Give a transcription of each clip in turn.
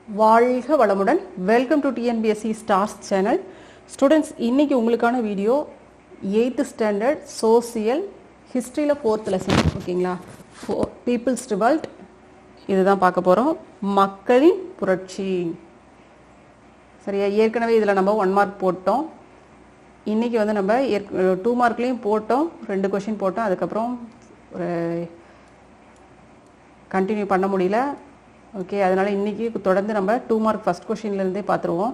வாழ்க வளமுடன். Welcome to TNPSC stars channel. Students, இன்றைக்கி உங்களுக்கான வீடியோ 8th ஸ்டாண்டர்ட் சோசியல் ஹிஸ்ட்ரியில் 4th லெசன். ஓகேங்களா? பீப்புள்ஸ் ரிவல்ட் இதுதான் பார்க்க போகிறோம். மக்களின் புரட்சி. சரியா? ஏற்கனவே இதில் நம்ம 1 மார்க் போட்டோம். இன்றைக்கி வந்து நம்ம 2 மார்க்லேயும் போட்டோம், 2 கொஷின் போட்டோம். அதுக்கப்புறம் ஒரு கண்டினியூ பண்ண முடியல. ஓகே, அதனால் இன்றைக்கி தொடர்ந்து நம்ம 2 மார்க் ஃபஸ்ட் கொஷின்லேருந்தே பார்த்துருவோம்.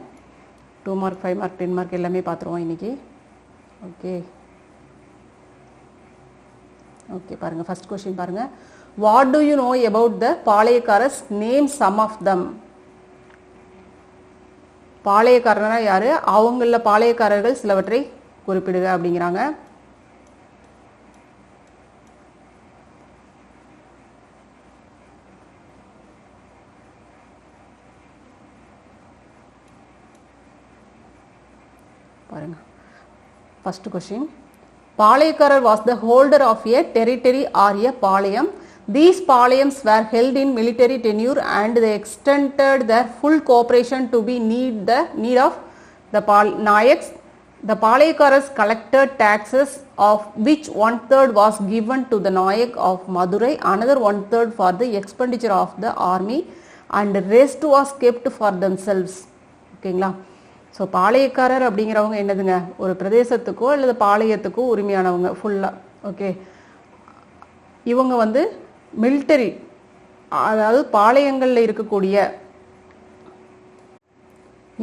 2 மார்க் 5 மார்க் 10 மார்க் எல்லாமே பார்த்துருவோம் இன்றைக்கி. ஓகே ஓகே பாருங்கள், ஃபஸ்ட் கொஷின் பாருங்கள். What do you know about the Palayakkaras? Name some of them. பாளையக்காரனா யார்? அவங்களில் பாளையக்காரர்கள் சிலவற்றை குறிப்பிடுக அப்படிங்கிறாங்க. பாருங்க, first question. Palayakkarar was the holder of a territory or a palayam. These palayams were held in military tenure and they extended their full cooperation to be need of the Nayaks. The பாளையக்காரர்ஸ் collected taxes of which 1/3 was given to the Nayak of Madurai, another 1/3 for the expenditure of the army and the rest was kept for themselves. ஓகேங்களா? So பாளையக்காரர் அப்படிங்கிறவங்க என்னதுங்க? ஒரு பிரதேசத்துக்கோ அல்லது பாளையத்துக்கோ உரிமையானவங்க ஃபுல்லாக. Okay, இவங்க வந்து military, அதாவது பாளையங்களில் இருக்கக்கூடிய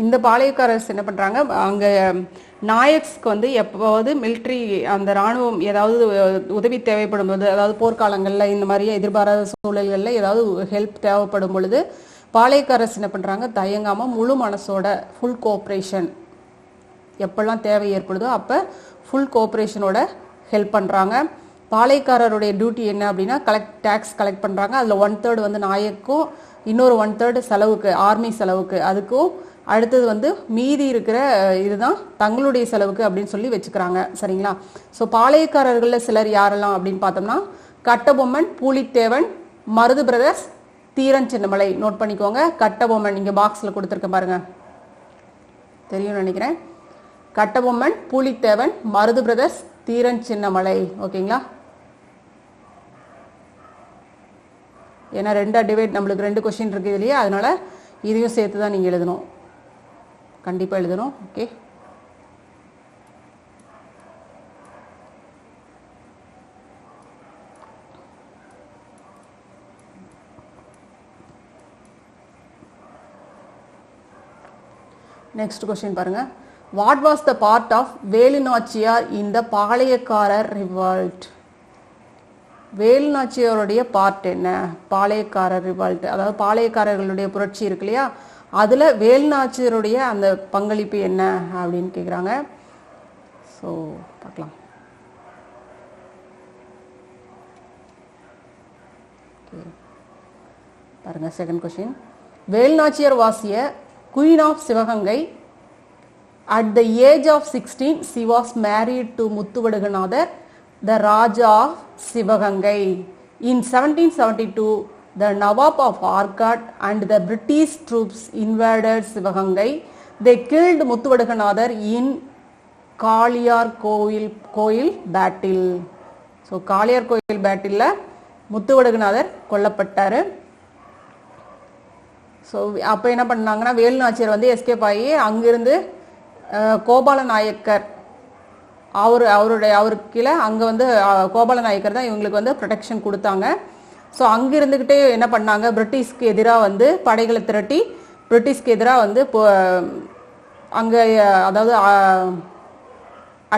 இந்த பாளையக்காரர்ஸ் என்ன பண்ணுறாங்க, அங்கே நாயக்ஸ்க்கு வந்து எப்போவது மிலிட்ரி அந்த இராணுவம் ஏதாவது உதவி தேவைப்படும் போது, அதாவது போர்க்காலங்களில் இந்த மாதிரி எதிர்பாராத சூழல்களில் ஏதாவது ஹெல்ப் தேவைப்படும் பொழுது பாளையக்காரர்ஸ் என்ன பண்ணுறாங்க, தயங்காமல் முழு மனசோட ஃபுல் கோஆப்ரேஷன், எப்பெல்லாம் தேவை ஏற்படுதோ அப்போ ஃபுல் கோஆப்ரேஷனோட ஹெல்ப் பண்ணுறாங்க. பாளையக்காரருடைய டியூட்டி என்ன அப்படின்னா டேக்ஸ் கலெக்ட் பண்ணுறாங்க. அதில் 1/3 வந்து நாயக்கும், இன்னொரு 1/3 செலவுக்கு, ஆர்மி செலவுக்கு, அதுக்கும் அடுத்தது வந்து மீதி இருக்கிற இதுதான் தங்களுடைய செலவுக்கு அப்படின்னு சொல்லி வச்சுக்கிறாங்க. சரிங்களா? ஸோ பாளையக்காரர்களில் சிலர் யாரெல்லாம் அப்படின்னு பார்த்தோம்னா, கட்டபொம்மன், பூலித்தேவன், மருது பிரதர்ஸ், தீரன் சின்னமலை. நோட் பண்ணிக்கோங்க. கட்டபொம்மன் இங்கே பாக்ஸில் கொடுத்துருக்க பாருங்க, தெரியும் நினைக்கிறேன். கட்டபொம்மன், பூலித்தேவன், மருது பிரதர்ஸ், தீரன் சின்னமலை. ஓகேங்களா? ஏன்னா 2 டிவைட், நம்மளுக்கு 2 கொஸ்டின் இருக்குது இல்லையா, அதனால இதையும் சேர்த்து தான் நீங்கள் எழுதணும், கண்டிப்பாக எழுதணும். ஓகே, நெக்ஸ்ட் கொஸ்டின் பாருங்க. What was the part of Velu Nachiyar in the Palayakkarar revolt? வேலுநாச்சியாருடைய பார்ட் என்ன? பாளையக்காரர் ரிவால்ட், அதாவது பாளையக்காரர்களுடைய புரட்சி இருக்கு இல்லையா, அதில் வேலுநாச்சியாருடைய அந்த பங்களிப்பு என்ன அப்படின்னு கேட்குறாங்க. ஸோ பார்க்கலாம். பாருங்க, second question. Velu Nachiyar was a Queen of Sivagangai. At the age of 16, she was married to Muthuvaduganathar, the Raja of Sivagangai. In 1772, the Nawab of Arcot and the British troops invaded Sivagangai. They killed Muthuvaduganathar in Kaliyar Koil battle. So, Kaliyar Koil battle la Muthuvaduganathar கொல்லப்பட்டார். So அப்போ என்ன பண்ணாங்கன்னா, வேலுநாச்சியார் வந்து escape ஆகி அங்கிருந்து கோபால நாயக்கர், அவருக்கு கீழே அங்கே வந்து கோபால நாயக்கர் தான் இவங்களுக்கு வந்து ப்ரொடெக்ஷன் கொடுத்தாங்க. ஸோ அங்கே இருந்துக்கிட்டே என்ன பண்ணாங்க, பிரிட்டிஷ்க்கு எதிராக வந்து படைகளை திரட்டி பிரிட்டிஷ்க்கு எதிராக வந்து அங்கே அதாவது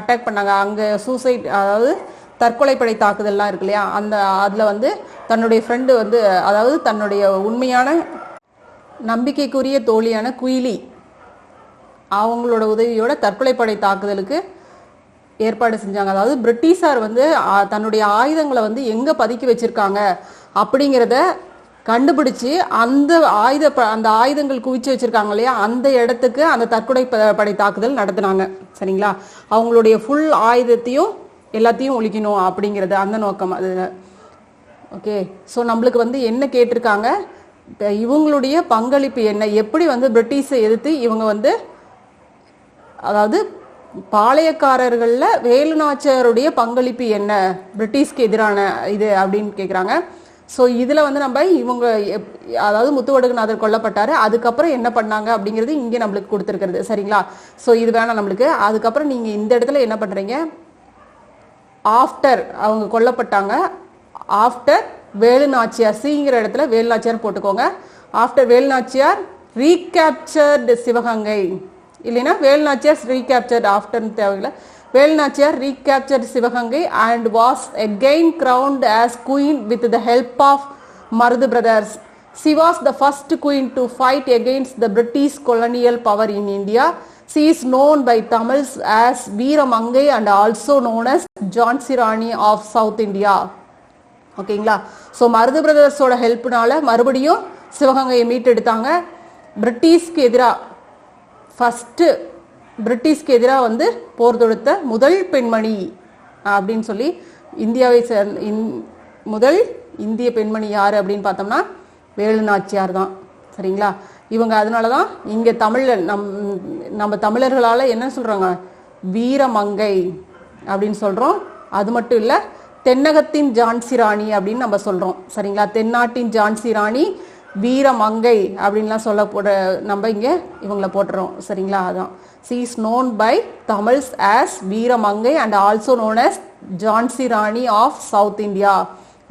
அட்டாக் பண்ணாங்க. அங்கே சூசைட், அதாவது தற்கொலைப்படை தாக்குதல்லாம் இருக்கு இல்லையா, அதில் வந்து தன்னுடைய ஃப்ரெண்டு வந்து, அதாவது தன்னுடைய உண்மையான நம்பிக்கைக்குரிய தோழியான குயிலி, அவங்களோட உதவியோட தற்கொலைப்படை தாக்குதலுக்கு ஏற்பாடு செஞ்சாங்க. அதாவது பிரிட்டிஷார் வந்து தன்னுடைய ஆயுதங்களை வந்து எங்கே பதுக்கி வச்சிருக்காங்க அப்படிங்கிறத கண்டுபிடிச்சு அந்த ஆயுதங்கள் குவிச்சு வச்சிருக்காங்க இல்லையா, அந்த இடத்துக்கு அந்த தற்கொலைப்படை தாக்குதல் நடத்தினாங்க. சரிங்களா? அவங்களுடைய ஃபுல் ஆயுதத்தையும் எல்லாத்தையும் ஒழிக்கணும் அப்படிங்கிறது அந்த நோக்கம் அது. ஓகே, ஸோ நம்மளுக்கு வந்து என்ன கேட்டிருக்காங்க, இவங்களுடைய பங்களிப்பு என்ன, எப்படி வந்து பிரிட்டிஷை எதிர்த்து இவங்க வந்து, அதாவது பாளையக்காரர்களில் வேலுநாச்சியாருடைய பங்களிப்பு என்ன பிரிட்டிஷ்க்கு எதிரான இது அப்படின்னு கேட்குறாங்க. ஸோ இதில் வந்து நம்ம இவங்க அதாவது முத்துவடுகநாதர் கொல்லப்பட்டார், அதுக்கப்புறம் என்ன பண்ணாங்க அப்படிங்கிறது இங்கே நம்மளுக்கு கொடுத்துருக்கிறது. சரிங்களா? ஸோ இது வேணாம் நம்மளுக்கு. அதுக்கப்புறம் நீங்கள் இந்த இடத்துல என்ன பண்ணுறீங்க, ஆஃப்டர் அவங்க கொல்லப்பட்டாங்க, ஆஃப்டர் வேலுநாச்சியார், சிங்கிற இடத்துல வேலுநாச்சியார் போட்டுக்கோங்க. ஆஃப்டர் வேலுநாச்சியார் ரீகேப்சர்டு சிவகங்கை, இல்லைன்னா வேலுநாச்சியார் ரீகேப்சர்டு ஆஃப்டர்னு தேவையில்லை. Velu Nachiyar recaptured Sivagangai and was again crowned as queen with the help of Marudhu brothers. She was the first queen to fight against the British colonial power in India. She is known by Tamils as Veeramangai and also known as Jhansi Rani of South India. ஓகேங்களா? So Marudhu பிரதர்ஸோட ஹெல்ப்னால மறுபடியும் சிவகங்கையை மீட்டெடுத்தாங்க. பிரிட்டிஷ்க்கு எதிராக first பிரிட்டிஷ்க்கு எதிராக வந்து போர் தொடுத்த முதல் பெண்மணி அப்படின்னு சொல்லி இந்தியாவை முதல் இந்திய பெண்மணி யார் அப்படின்னு பார்த்தோம்னா வேலுநாச்சியார் தான். சரிங்களா? இவங்க அதனால தான் இங்கே தமிழில் நம்ம தமிழர்களால் என்ன சொல்கிறாங்க, வீரமங்கை அப்படின்னு சொல்கிறோம். அது மட்டும் இல்லை, தென்னகத்தின் ஜான்சி ராணி அப்படின்னு நம்ம சொல்கிறோம். சரிங்களா? தென்னாட்டின் ஜான்சி ராணி, வீரமங்கை அப்படின்லாம் சொல்ல போட நம்ம இங்கே இவங்களை போட்டுறோம். சரிங்களா? அதான் she is known by Tamils as வீரமங்கை and also known as Jhansi Rani of south India.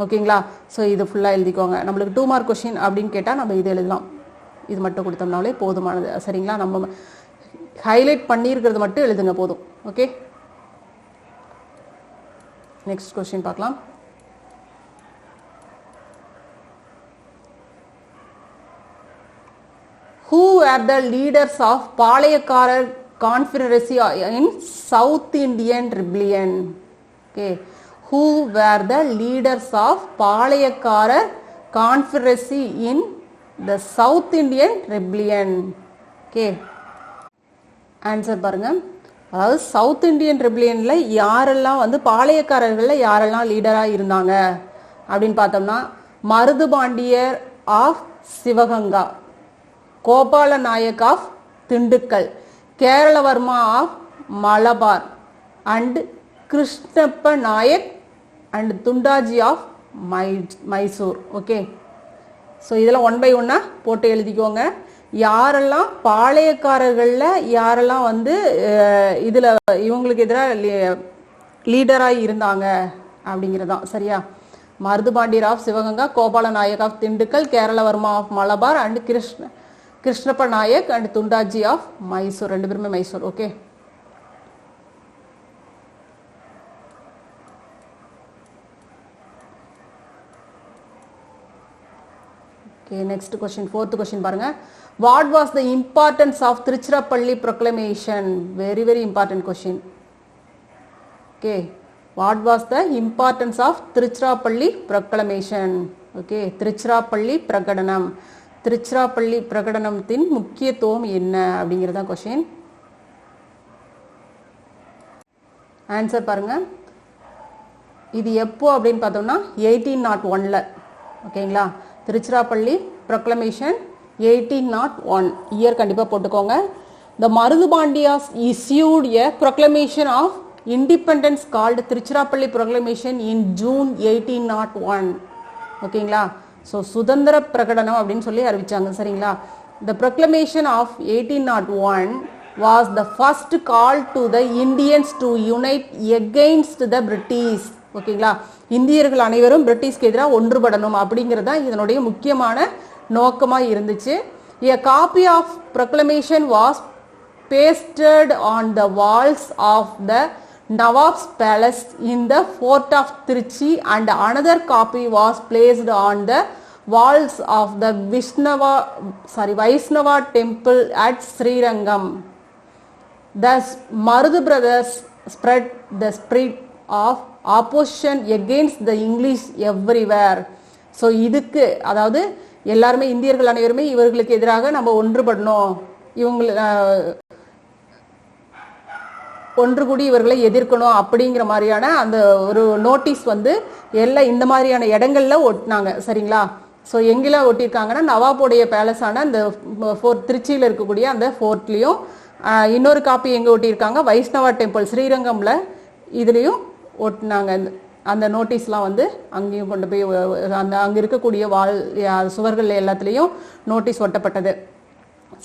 ஓகேங்களா? ஸோ இது ஃபுல்லாக எழுதிக்கோங்க. நம்மளுக்கு 2 மார்க் கொஷின் அப்படின்னு கேட்டால் நம்ம இது எழுதலாம். இது மட்டும் கொடுத்தோம்னாலே போதுமானது. சரிங்களா? நம்ம ஹைலைட் பண்ணியிருக்கிறது மட்டும் எழுதுங்க போதும். ஓகே, நெக்ஸ்ட் கொஸ்டின் பார்க்கலாம். Who were the leaders of பாளையக்காரர் confederacy in South Indian rebellion? Okay, who were the leaders of பாளையக்காரர் confederacy in the South Indian rebellion? Okay, answer பாருங்க. அதாவது சவுத் இந்தியன் ரெபிலியனில் யாரெல்லாம் வந்து பாளையக்காரர்களில் யாரெல்லாம் லீடராக இருந்தாங்க அப்படின்னு பார்த்தோம்னா, Marudhu Pandiyar of Sivaganga, Gopala Nayak of Dindigul, Kerala Varma of Malabar and Krishnappa Nayak and Dhoondaji of Mysore. Okay, so இதெல்லாம் 1 by 1 போட்டு எழுதிக்கோங்க. யாரெல்லாம் பாளையக்காரர்களில் யாரெல்லாம் வந்து இதில் இவங்களுக்கு எதிராக லீடராக இருந்தாங்க அப்படிங்கிறதான். சரியா? Marudhu Pandiyar of Sivaganga, Gopala Nayak of Dindigul, Kerala Varma of Malabar and Krishnappa Nayak and Dhoondaji of Mysore. 2 பேருமே Mysore. Okay, okay, next question, 4th question பாருங்க. What was the importance of Tiruchirappalli proclamation? Very very important question. Okay, what was the importance of Tiruchirappalli proclamation? Okay, Tiruchirappalli பிரகடனம், திருச்சிராப்பள்ளி பிரகடனத்தின் முக்கியத்துவம் என்ன அப்படிங்கிறதா question. Answer பாருங்க. இது எப்போ அப்படின்னு பார்த்தோம்னா 1801. ஓகேங்களா? திருச்சிராப்பள்ளி ப்ரொக்ளமேஷன் 1801 இயர் கண்டிப்பாக போட்டுக்கோங்க. The Marudhu Pandiyas issued a proclamation of independence called Tiruchirappalli proclamation in June 1801. ஓகேங்களா? ஸோ சுதந்திர பிரகடனம் அப்படின்னு சொல்லி அறிவிச்சாங்க. சரிங்களா? The proclamation of 1801 was the first call to the Indians to unite against the British. ஓகேங்களா? இந்தியர்கள் அனைவரும் பிரிட்டிஷ்க்கு எதிராக ஒன்றுபடணும் அப்படிங்கிறது தான் இதனுடைய முக்கியமான நோக்கமாக இருந்துச்சு. A copy of proclamation was pasted on the walls of the Nawab's palace in the fort of Trichy and another copy was placed on the walls of the Vaishnava temple at Srirangam. Thus, Marudhu brothers spread the spirit of opposition against the English everywhere. So இதுக்கு அதாவது எல்லாருமே இந்தியர்கள் அனைவருமே இவர்களுக்கு எதிராக நம்ம ஒன்றுபடணும், ஒன்று கூடி இவர்களை எதிர்க்கணும் அப்படிங்கிற மாதிரியான அந்த ஒரு நோட்டீஸ் வந்து எல்லாம் இந்த மாதிரியான இடங்கள்ல ஒட்டினாங்க. சரிங்களா? ஸோ எங்கெல்லாம் ஒட்டியிருக்காங்கன்னா நவாபுடைய பேலஸான அந்த ஃபோர்ட் திருச்சியில் இருக்கக்கூடிய அந்த ஃபோர்ட்லேயும், இன்னொரு காப்பி எங்கே ஒட்டியிருக்காங்க வைஷ்ணவா டெம்பிள் ஸ்ரீரங்கமில் இதுலேயும் ஒட்டினாங்க. அந்த நோட்டீஸ்லாம் வந்து அங்கேயும் கொண்டு போய் அந்த அங்கே இருக்கக்கூடிய சுவர்கள் எல்லாத்துலேயும் நோட்டீஸ் ஒட்டப்பட்டது.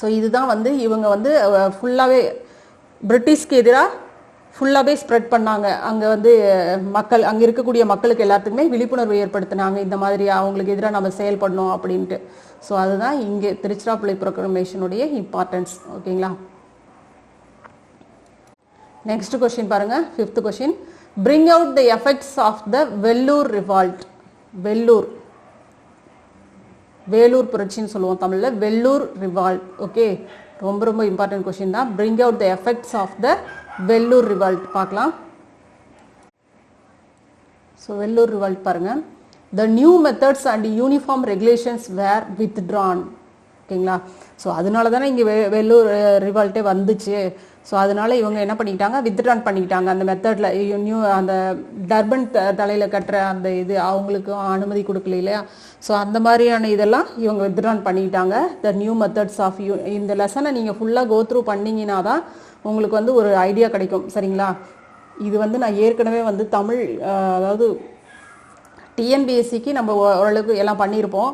ஸோ இதுதான் வந்து இவங்க வந்து ஃபுல்லாகவே பிரிட்டிஷ்க்கு எதிராக ஃபுல்லாகவே ஸ்ப்ரெட் பண்ணாங்க. அங்கே வந்து மக்கள் அங்கே இருக்கக்கூடிய மக்களுக்கு எல்லாத்துக்குமே விழிப்புணர்வு ஏற்படுத்தினாங்க, இந்த மாதிரி அவங்களுக்கு எதிராக நம்ம செயல்படணும் அப்படின்ட்டு. ஸோ அதுதான் இங்கே திருச்சிராப்பள்ளி ப்ரொக்ளமேஷனுடைய இம்பார்ட்டன்ஸ். ஓகேங்களா. நெக்ஸ்ட் கொஸ்டின் பாருங்க, 5th question. Bring out the effects of the Vellore revolt. வேலூர் புரட்சின்னு சொல்லுவோம் தமிழில், வெள்ளூர் ரிவால்ட். ஓகே, ரொம்ப ரொம்ப இம்பார்ட்டன்ட் கொஸ்டின் தான். Bring out the effects of the Vellore revolt பார்க்கலாம். ஸோ வெள்ளூர் ரிவால்ட் பாருங்க. The new methods and uniform regulations were withdrawn. ஓகேங்களா. ஸோ அதனால தானே இங்கே வெள்ளூர் ரிவால்ட்டே வந்துச்சு. ஸோ அதனால இவங்க என்ன பண்ணிக்கிட்டாங்க, வித்ட்ரான் பண்ணிக்கிட்டாங்க. அந்த மெத்தடில் அந்த டர்பன் தலையில் கட்டுற அந்த இது அவங்களுக்கும் அனுமதி கொடுக்கல இல்லையா. ஸோ அந்த மாதிரியான இதெல்லாம் இவங்க வித்ட்ரான் பண்ணிக்கிட்டாங்க. த நியூ மெத்தட்ஸ் ஆஃப் இந்த லெசனை நீங்கள் ஃபுல்லாக கோத்ரூ பண்ணிங்கன்னா தான் உங்களுக்கு வந்து ஒரு ஐடியா கிடைக்கும். சரிங்களா. இது வந்து நான் ஏற்கனவே வந்து தமிழ் அதாவது டிஎன்பிஎஸ்சிக்கு நம்ம ஓரளவுக்கு எல்லாம் பண்ணியிருப்போம்.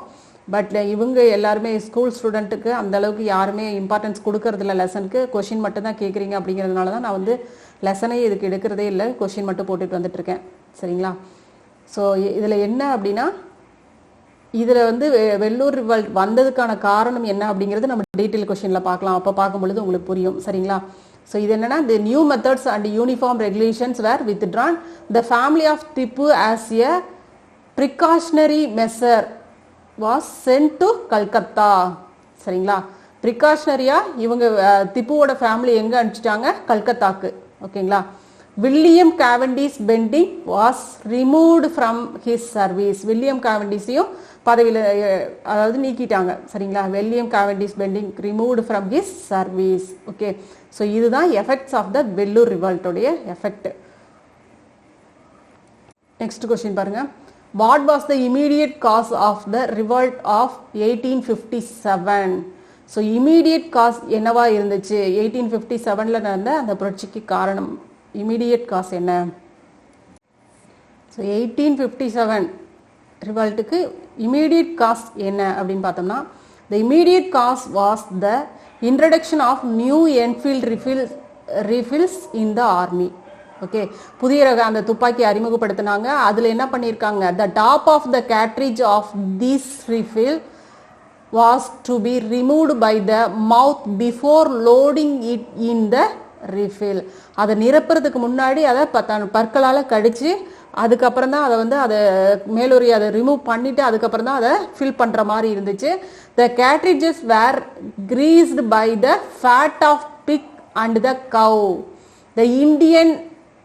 பட் இவங்க எல்லாருமே ஸ்கூல் ஸ்டூடெண்ட்டுக்கு அந்த அளவுக்கு யாருமே இம்பார்ட்டன்ஸ் கொடுக்கறதில்ல. லெசனுக்கு கொஷின் மட்டும் தான் கேட்குறீங்க அப்படிங்கிறதுனால தான் நான் வந்து லெசனே இதுக்கு எடுக்கிறதே இல்லை, கொஷின் மட்டும் போட்டுட்டு வந்துட்டுருக்கேன். சரிங்களா. ஸோ இதில் என்ன அப்படின்னா, இதில் வந்து வெள்ளூர் ரிவால்ட் வந்ததுக்கான காரணம் என்ன அப்படிங்கிறது நம்ம டீட்டெயில் கொஷினில் பார்க்கலாம். அப்போ பார்க்கும்பொழுது உங்களுக்கு புரியும். சரிங்களா. ஸோ இது என்னன்னா, the new methods and uniform regulations were withdrawn. The family of Tipu as a precautionary measure was sent to Calcutta. சரிங்களா. ப்ரிகாஷனரியா இவங்க திப்புவோட ஃபேமிலி எங்கே அனுப்பிச்சிட்டாங்க, கல்கத்தாக்கு. ஓகேங்களா. William Cavendish Bentinck was removed from his service. William கேவண்டிஸையும் பதவியில் அதாவது நீக்கிட்டாங்க. சரிங்களா. William Cavendish Bentinck removed from his service. Okay. So இதுதான் எஃபெக்ட்ஸ் ஆஃப் த வெள்ளூர் ரிவால்ட்டோடைய எஃபெக்ட். நெக்ஸ்ட் கொஸ்டின் பாருங்க. What was the immediate cause of the revolt of 1857? So immediate cause என்னவா இருந்துச்சு 1857ல் நடந்த அந்த புரட்சிக்கு காரணம்? இமீடியட் காஸ் என்ன? ஸோ 1857 ரிவால்ட்டுக்கு இமீடியட் காஸ் என்ன அப்படின்னு பார்த்தோம்னா, the immediate cause was the introduction of new Enfield rifles in the army. Okay, புதிய ரக அந்த துப்பாக்கி அறிமுகப்படுத்தினாங்க. அதில் என்ன பண்ணியிருக்காங்க, the top of the cartridge of this rifle was to be removed by the mouth before loading it in the rifle. அதை நிரப்புறதுக்கு முன்னாடி அதை பற்களால் கடிச்சு அதுக்கப்புறம் தான் அதை வந்து அதை மேலூரி அதை ரிமூவ் பண்ணிவிட்டு அதுக்கப்புறம் தான் அதை ஃபில் பண்ணுற மாதிரி இருந்துச்சு. The cartridges were greased by the fat of pig and the cow. The Indian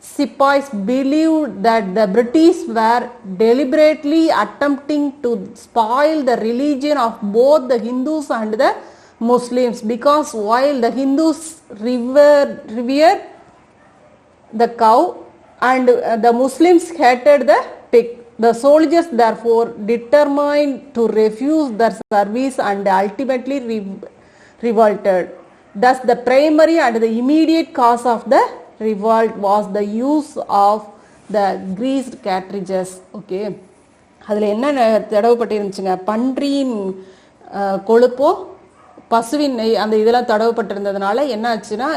Sepoys believed that the British were deliberately attempting to spoil the religion of both the Hindus and the Muslims, because while the Hindus revere the cow and the Muslims hated the pig, the soldiers therefore determined to refuse their service and ultimately revolted. Thus the primary and the immediate cause of the revolt was the use of the greased cartridges. Okay, அதில் என்ன தடவப்பட்டிருந்துச்சுங்க, பன்றியின் கொழுப்போ பசுவின் நெய் அந்த இதெல்லாம் தடவப்பட்டிருந்ததுனால என்ன ஆச்சுன்னா,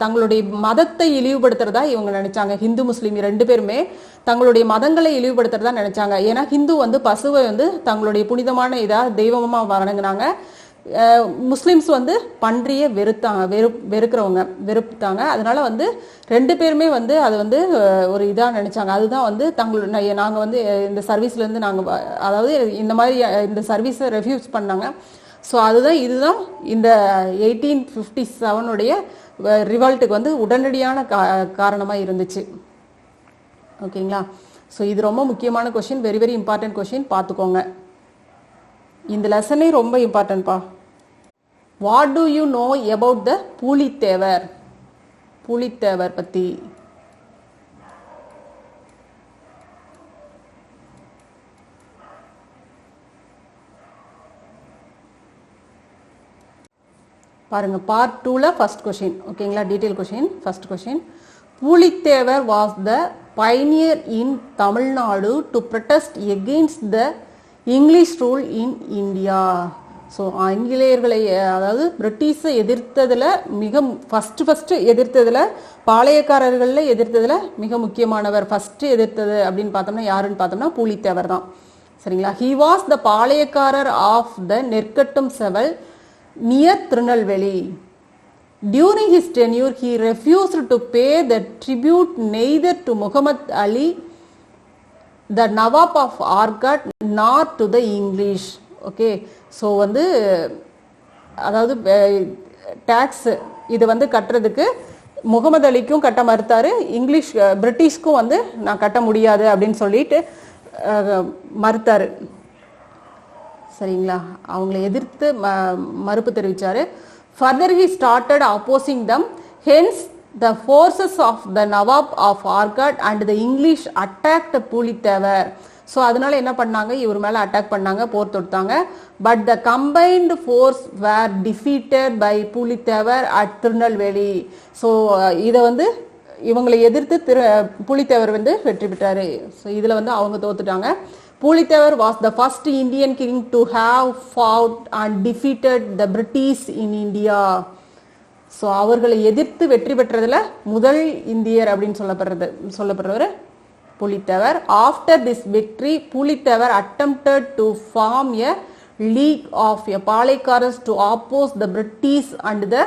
தங்களுடைய மதத்தை இழிவுபடுத்துறதா இவங்க நினைச்சாங்க. ஹிந்து முஸ்லீம் ரெண்டு பேருமே தங்களுடைய மதங்களை இழிவுபடுத்துறதா நினைச்சாங்க. ஏன்னா ஹிந்து வந்து பசுவை வந்து தங்களுடைய புனிதமான இதாக தெய்வமாக வணங்கினாங்க. முஸ்லிம்ஸ் வந்து பன்றியை வெறுத்தாங்க. அதனால வந்து ரெண்டு பேருமே வந்து அதை வந்து ஒரு இதாக நினைச்சாங்க. அதுதான் வந்து நாங்கள் வந்து இந்த சர்வீஸ்லேருந்து நாங்கள் அதாவது இந்த மாதிரி இந்த சர்வீஸை ரெஃப்யூஸ் பண்ணாங்க. ஸோ இதுதான் இந்த 1857 ரிவால்ட்டுக்கு வந்து உடனடியான காரணமாக இருந்துச்சு. ஓகேங்களா. ஸோ இது ரொம்ப முக்கியமான question, very very important question, பார்த்துக்கோங்க. இந்த லெசனே ரொம்ப இம்பார்ட்டன்ட்பா. What do you know about the Pulithevar? பூலித்தேவர் பற்றி பாருங்க பார்ட் 2ல ஃபர்ஸ்ட் கொஸ்டின். ஓகேங்களா, detail question. First question, Pulithevar was the pioneer in Tamil Nadu to protest against the English rule in India. So ஆங்கிலேயர்களை அதாவது பிரிட்டிஷை எதிர்த்ததில் ஃபஸ்ட்டு எதிர்த்ததில் பாளையக்காரர்களில் எதிர்த்ததில் மிக முக்கியமானவர். ஃபஸ்ட்டு எதிர்த்தது அப்படின்னு பார்த்தோம்னா யாருன்னு பார்த்தோம்னா பூலித்தேவர் தான். சரிங்களா. He was the Palayakkarar of the Nerkattum Seval near Tirunelveli. During his tenure, he refused to pay the tribute neither to Muhammad Ali, the Nawab of Arcot, nor to the English. Okay, so வந்து அதாவது டேக்ஸ் இது வந்து கட்டுறதுக்கு முகமது அலிக்கும் கட்ட மறுத்தாரு, பிரிட்டிஷ்க்கும் வந்து நான் கட்ட முடியாது அப்படின்னு சொல்லிட்டு மறுத்தாரு. சரிங்களா, அவங்களை எதிர்த்து மறுப்பு தெரிவித்தார். Further, he started opposing them. Hence, the forces of the Nawab of Arcot and the English attacked Pulitevar. So அதனால என்ன பண்ணாங்க, இவர் மேலே அட்டாக் பண்ணாங்க, போர் தொடுத்தாங்க. But the combined force were defeated by Pulithevar at Tirunelveli. So இதை வந்து இவங்களை எதிர்த்து புலித்தேவர் வந்து வெற்றி பெற்றாரு. ஸோ இதில் வந்து அவங்க தோத்துட்டாங்க. Pulitevar was the first Indian king to have fought and defeated the British in India. So அவர்களை எதிர்த்து வெற்றி பெற்றதில் முதல் இந்தியர் அப்படின்னு சொல்லப்படுறவர் Pulithevar. After this victory Pulithevar attempted to form a league of Palayakkarars to oppose the British and the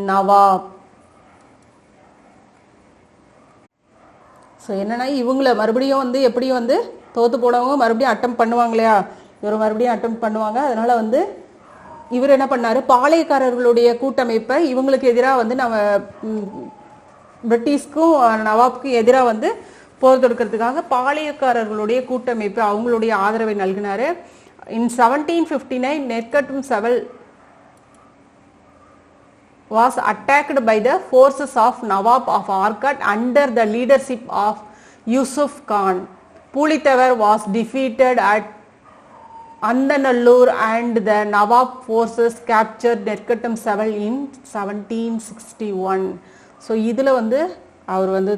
Nawab. So என்னன்னா இவங்களை மறுபடியும் வந்து எப்படியும் வந்து தோத்து போனவங்க மறுபடியும் அட்டம் பண்ணுவாங்க இல்லையா, இவர் மறுபடியும் அட்டம் பண்ணுவாங்க. அதனால வந்து இவர் என்ன பண்ணாரு, பாளையக்காரர்களுடைய கூட்டமைப்பை இவங்களுக்கு எதிராக வந்து நம்ம பிரிட்டிஷ்க்கும் நவாப்க்கும் எதிராக வந்து போர் தொடுக்கிறதுக்காக பாளையக்காரர்களுடைய கூட்டமைப்பு அவங்களுடைய ஆதரவை நல்கினாரு. இன் 1759 நெற்கட்டும் Seval was attacked by the forces of Nawab of Arcot under the leadership of Yusuf Khan. Pulitevar was defeated at Andanallur and the Nawab forces captured Nerkattam Seval in 1761. So இதில் வந்து அவர் வந்து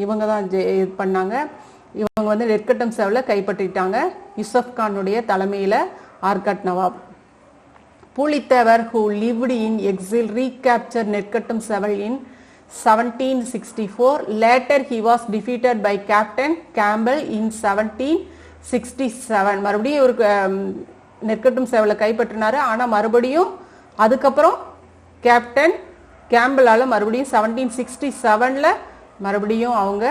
இவங்க தான் இது பண்ணாங்க. இவங்க வந்து நெற்கட்டம் செவலை கைப்பற்றிட்டாங்க யூசப் கானுடைய தலைமையில் ஆர்காட் நவாப். Pulitevar, who lived in exile, recaptured Nerkattam Seval in 1764. Later, he was defeated by Captain Campbell in 1767. மறுபடியும் இவருக்கு நெற்கட்டும் செவலை கைப்பற்றினாரு. ஆனால் மறுபடியும் அதுக்கப்புறம் கேப்டன் கேம்பலால் மறுபடியும் 1767 மறுபடியும் அவங்க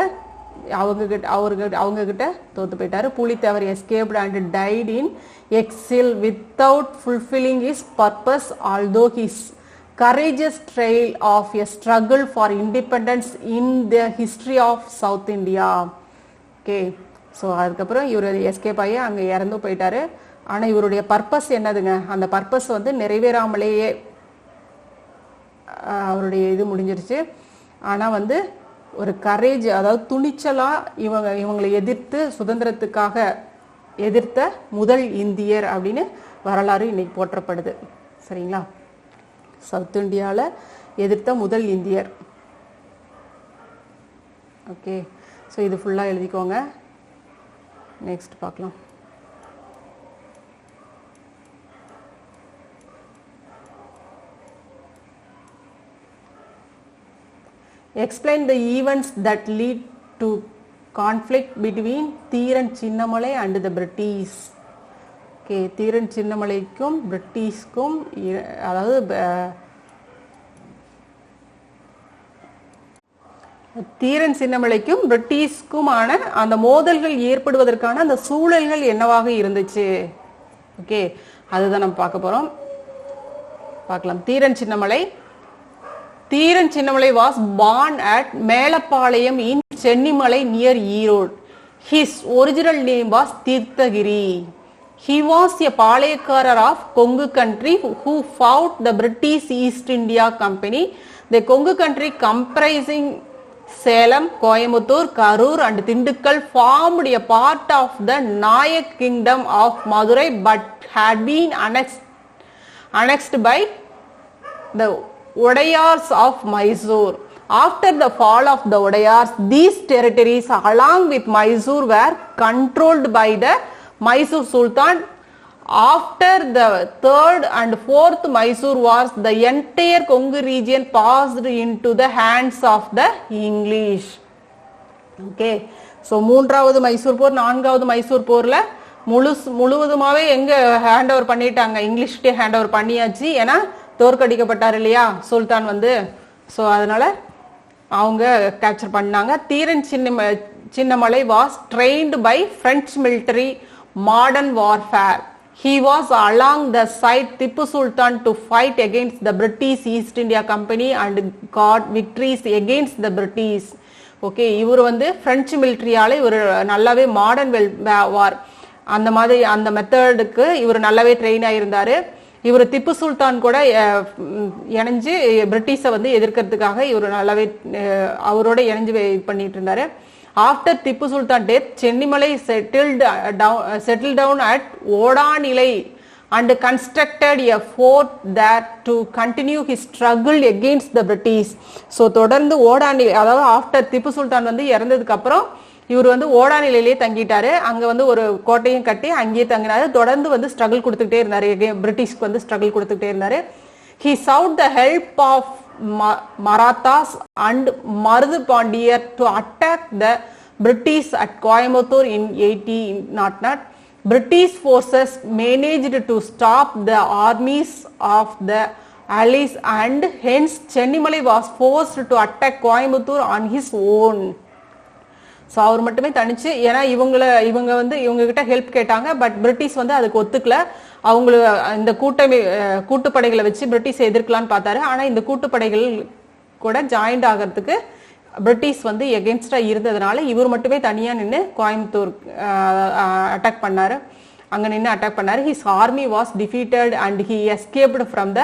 கிட்ட தோத்து போயிட்டாரு. Pulitevar escaped and died in exile without fulfilling his purpose, although his courageous trail of a struggle for independence in the history of South India. Okay, so அதுக்கப்புறம் இவர் எஸ்கேப் ஆகி அங்கே இறந்து போயிட்டாரு. ஆனால் இவருடைய பர்பஸ் என்னதுங்க, அந்த பர்பஸ் வந்து நிறைவேறாமலேயே அவருடைய இது முடிஞ்சிருச்சு. ஆனால் வந்து ஒரு கரேஜ், அதாவது துணிச்சலாக இவங்களை எதிர்த்து சுதந்திரத்துக்காக எதிர்த்த முதல் இந்தியர் அப்படின்னு வரலாறு இன்னைக்கு போற்றப்படுது. சரிங்களா, சவுத் இந்தியாவில் எதிர்த்த முதல் இந்தியர். ஓகே, ஸோ இது ஃபுல்லாக எழுதிக்கோங்க. நெக்ஸ்ட் பார்க்கலாம். Explain the events that lead to conflict between Dheeran Chinnamalai and the British. Okay, Dheeran சின்னமலைக்கும் பிரிட்டிஷ்க்கும் அதாவது தீரன் சின்னமலைக்கும் பிரிட்டிஷ்க்குமான அந்த மோதல்கள் ஏற்படுவதற்கான அந்த சூழல்கள் என்னவாக இருந்துச்சு. ஓகே, அதுதான் நம்ம பார்க்க போகிறோம். பார்க்கலாம். Dheeran Chinnamalai was born at Melapalayam in Chennimalai near Erode. His original name was Theerthagiri. He was a பாளையக்காரர் of Kongu country who fought the British East India Company. The Kongu country comprising Salem, Coimbatore, Karur and Tindikkal formed a part of the Nayak kingdom of Madurai but had been annexed by the Odayars of Mysore. After the fall of the Odayars, these territories along with Mysore were controlled by the Mysore Sultan. After the third and fourth Mysore wars, the entire Kongu region passed into the hands of the English. Okay, so மூன்றாவது மைசூர் போர், நான்காவது மைசூர் போர்ல முழுவதுமாவே எங்க hand over பண்ணிட்டாங்க, இங்கிலீஷ்க்கே hand over பண்ணியாச்சு. ஏன்னா தோற்கடிக்கப்பட்டார் இல்லையா சுல்தான் வந்து. So அதனால அவங்க கேப்சர் பண்ணாங்க. Dheeran Chinnamalai was trained by French military modern warfare. He was along the side Tipu Sultan to fight against the British East India Company and got victories against the British. Okay, இவர் வந்து French மிலிட்ரியால இவர் நல்லாவே modern வார் அந்த மாதிரி அந்த மெத்தடுக்கு இவர் நல்லாவே train ஆயிருந்தாரு. இவர் திப்பு சுல்தான் கூட இணைஞ்சு பிரிட்டிஷை வந்து எதிர்க்கிறதுக்காக இவர் நல்லாவே அவரோட இணைஞ்சு பண்ணிட்டு இருந்தாரு. After Tipu Sultan death, Chennimalai settled down at Odanilai and constructed a fort there to continue his struggle against the British. So தொடர்ந்து ஓடாநிலை, அதாவது ஆஃப்டர் திப்பு சுல்தான் வந்து இறந்ததுக்கு அப்புறம் இவர் வந்து ஓடாநிலையிலே தங்கிட்டாரு. அங்க வந்து ஒரு கோட்டையும் கட்டி அங்கேயே தங்கினாரு. தொடர்ந்து வந்து ஸ்ட்ரகிள் கொடுத்துக்கிட்டே இருந்தாரு, பிரிட்டிஷ்க்கு வந்து ஸ்ட்ரகிள் கொடுத்துக்கிட்டே இருந்தாரு. He sought the help of Marathas and Marudh Pandiyar to attack the British at Coimbatore in 1800. British forces managed to stop the armies of the Allies and hence Chennimalai was forced to attack Coimbatore on his own. So அவர் மட்டுமே தனிச்சு, ஏன்னா இவங்க வந்து இவங்க கிட்ட help கேட்டாங்க. But British வந்து அதுக்கு ஒத்துக்கல. அவங்கள இந்த கூட்டுப்படைகளை வச்சு பிரிட்டிஷ் எதிர்க்கலான்னு பார்த்தாரு. ஆனா இந்த கூட்டுப்படைகள் கூட ஜாயிண்ட் ஆகிறதுக்கு பிரிட்டிஷ் வந்து எகென்ஸ்டா இருந்ததுனால இவர் மட்டுமே தனியா நின்று கோயம்புத்தூர் அட்டாக் பண்ணாரு. அங்க நின்று அட்டாக் பண்ணாரு. His army was defeated and he escaped from the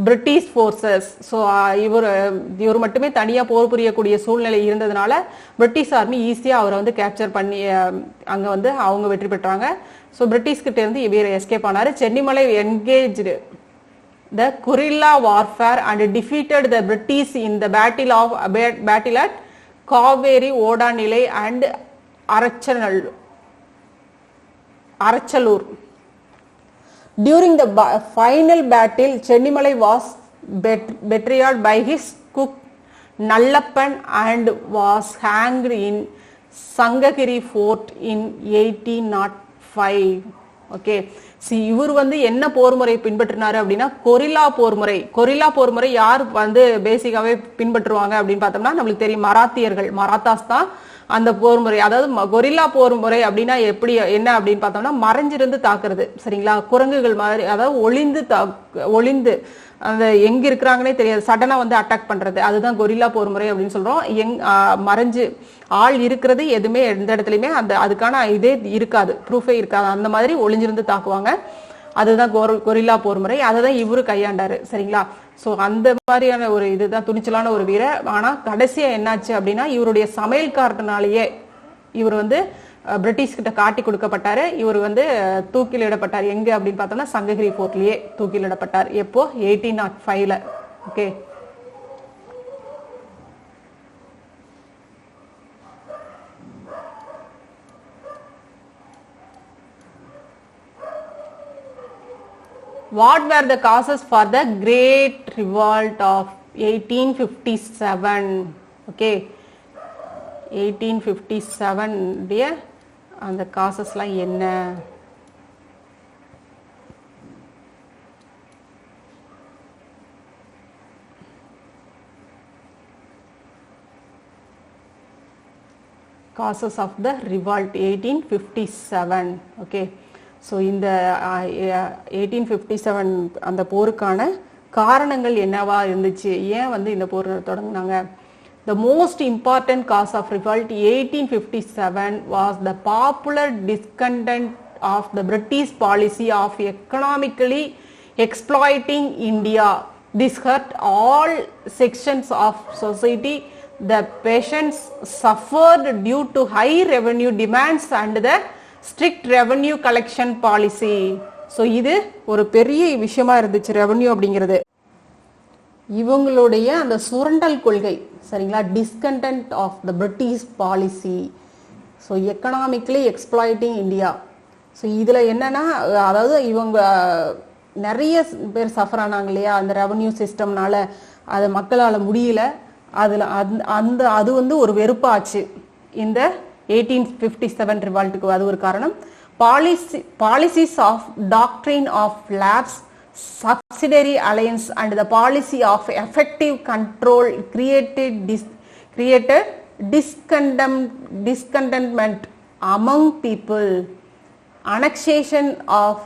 British forces. So இவர் மட்டுமே தனியா போர் புரியக்கூடிய சூழ்நிலை இருந்ததுனால பிரிட்டிஷ் ஆர்மி ஈஸியா அவரை வந்து கேப்சர் பண்ணி அங்க வந்து அவங்க வெற்றி பெற்றாங்க. ஸோ பிரிட்டிஷ் கிட்ட இருந்து இவர் எஸ்கேப் ஆனாரு. Chennimalai engaged the guerrilla warfare and defeated the British in the battle at Kaveri, Odanilai and Arachalur. During the final battle, Chennimalai was betrayed by his cook Nallappan and was hanged in Sangagiri Fort in 1805. Okay, இவர் வந்து என்ன போர் முறை பின்பற்றினாரு அப்படின்னா gorilla போர் முறை யார் வந்து பேசிக்காவே பின்பற்றுவாங்க அப்படின்னு பார்த்தோம்னா நம்மளுக்கு தெரியும், மராத்தாஸ் தான் அந்த போர் முறை. அதாவது கொரில்லா போர் முறை அப்படின்னா எப்படி என்ன அப்படின்னு பார்த்தோம்னா மறைஞ்சிருந்து தாக்குறது, சரிங்களா? குரங்குகள் மாதிரி, அதாவது ஒளிந்து அந்த எங்க இருக்கிறாங்கன்னே தெரியாது, சடனா வந்து அட்டாக் பண்றது, அதுதான் கொரில்லா போர் முறை அப்படின்னு சொல்றோம். மறைஞ்சு ஆள் இருக்கிறது எதுவுமே எந்த இடத்துலயுமே அதுக்கான இதே இருக்காது, ப்ரூஃபே இருக்காது, அந்த மாதிரி ஒளிஞ்சிருந்து தாக்குவாங்க. அதுதான் கொரில்லா போர் முறை. அதை தான் இவரு கையாண்டாரு, சரிங்களா? ஸோ அந்த மாதிரியான ஒரு இதுதான் துணிச்சலான ஒரு வீரர். ஆனா கடைசியா என்னாச்சு அப்படின்னா இவருடைய சமையல்காரனாலேயே இவர் வந்து பிரிட்டிஷ் கிட்ட காட்டி கொடுக்கப்பட்டாரு. இவர் வந்து தூக்கிலிடப்பட்டார். எங்க அப்படின்னு பார்த்தோம்னா சங்ககிரி போர்ட்லயே தூக்கிலிடப்பட்டார். எப்போ? 1805ல. Okay, what were the causes for the great revolt of 1857? okay, 1857 உடைய அந்த காசஸ்லாம் என்ன? causes of the revolt 1857. okay, so இந்த 1857 அந்த போருக்கான காரணங்கள் என்னவா இருந்துச்சு, ஏன் வந்து இந்த போர் தொடங்கினாங்க? The most important cause of revolt 1857 was the popular discontent of the British policy of economically exploiting India. This hurt all sections of society. The peasants suffered due to high revenue demands and the strict revenue collection policy. So இது ஒரு பெரிய விஷயமா இருந்துச்சு revenue அப்படிங்கிறது. இவங்களுடைய அந்த சுரண்டல் கொள்கை, சரிங்களா, discontent of the British policy, so economically exploiting India. So இதில் என்னன்னா, அதாவது இவங்க நிறைய பேர் சஃபர் ஆனாங்க இல்லையா அந்த ரெவன்யூ சிஸ்டம்னால, அது மக்களால் முடியல. அதில் அது வந்து ஒரு வெறுப்பாச்சு இந்த 1857 ரிவால்ட்டுக்கு. அது ஒரு காரணம். Policies of doctrine of lapse, subsidiary alliance and the policy of effective control created discontentment among people. Annexation of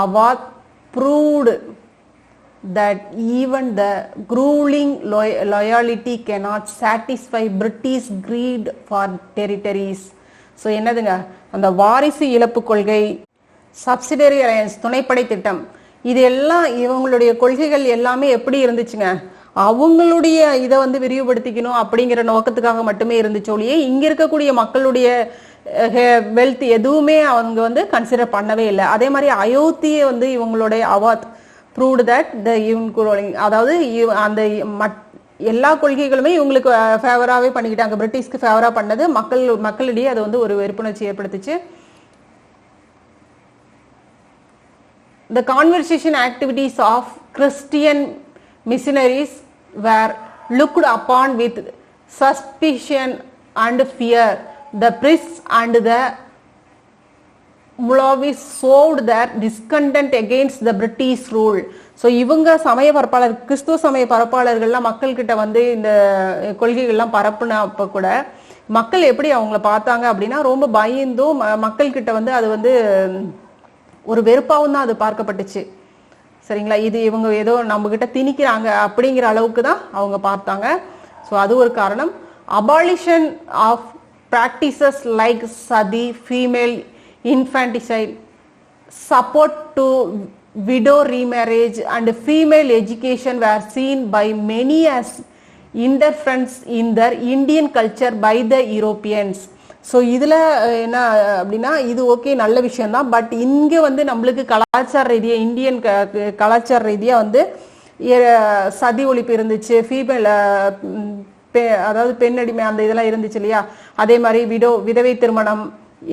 Awadh proved that even the grueling loyalty cannot satisfy British greed for territories. So என்னதுங்க, அந்த வாரிசு இழப்பு கொள்கை, subsidiary alliance துணைப்படை திட்டம், இது எல்லாம் இவங்களுடைய கொள்கைகள் எல்லாமே எப்படி இருந்துச்சுங்க, அவங்களுடைய இதை வந்து விரிவுபடுத்திக்கணும் அப்படிங்கிற நோக்கத்துக்காக மட்டுமே இருந்துச்சு ஒழிய இங்க இருக்கக்கூடிய மக்களுடைய வெல்த் எதுவுமே அவங்க வந்து கன்சிடர் பண்ணவே இல்லை. அதே மாதிரி அயோத்தியை வந்து இவங்களுடைய அவாத் ப்ரூவ்டு தட் த அதாவது அந்த எல்லா கொள்கைகளுமே இவங்களுக்கு ஃபேவராகவே பண்ணிக்கிட்டாங்க. பிரிட்டிஷ்க்கு ஃபேவராக பண்ணது மக்களிடையே அது வந்து ஒரு வெறுப்புணர்ச்சி ஏற்படுத்துச்சு. The conversion activities of Christian missionaries were looked upon with suspicion and fear. The priests and the Mullahs showed their discontent against the British rule. So இவங்க சமய பரப்பாளர், கிறிஸ்துவ சமய பரப்பாளர்கள்லாம் மக்கள்கிட்ட வந்து இந்த கொள்கைகள்லாம் பரப்புனப்ப கூட மக்கள் எப்படி அவங்கள பார்த்தாங்க அப்படின்னா, ரொம்ப பயந்தும் மக்கள்கிட்ட வந்து அது வந்து ஒரு வெறுப்பாகவும் தான் அது பார்க்கப்பட்டுச்சு. சரிங்களா, இது இவங்க ஏதோ நம்ம கிட்ட திணிக்கிறாங்க அப்படிங்கிற அளவுக்கு தான் அவங்க பார்த்தாங்க. ஸோ அது ஒரு காரணம். அபாலிஷன் ஆஃப் ப்ராக்டிசஸ் லைக் சதி, female infanticide, support to widow remarriage and female education were seen by many as interference in their Indian culture by the Europeans. So இதில் என்ன அப்படின்னா, இது ஓகே நல்ல விஷயம்தான், பட் இங்கே வந்து நம்மளுக்கு கலாச்சார ரீதியாக இந்தியன் கலாச்சார ரீதியாக வந்து சதி ஒழிப்பு இருந்துச்சு, ஃபீமேல் அதாவது பெண்ணடிமை அந்த இதெல்லாம் இருந்துச்சு இல்லையா. அதே மாதிரி விதவை திருமணம்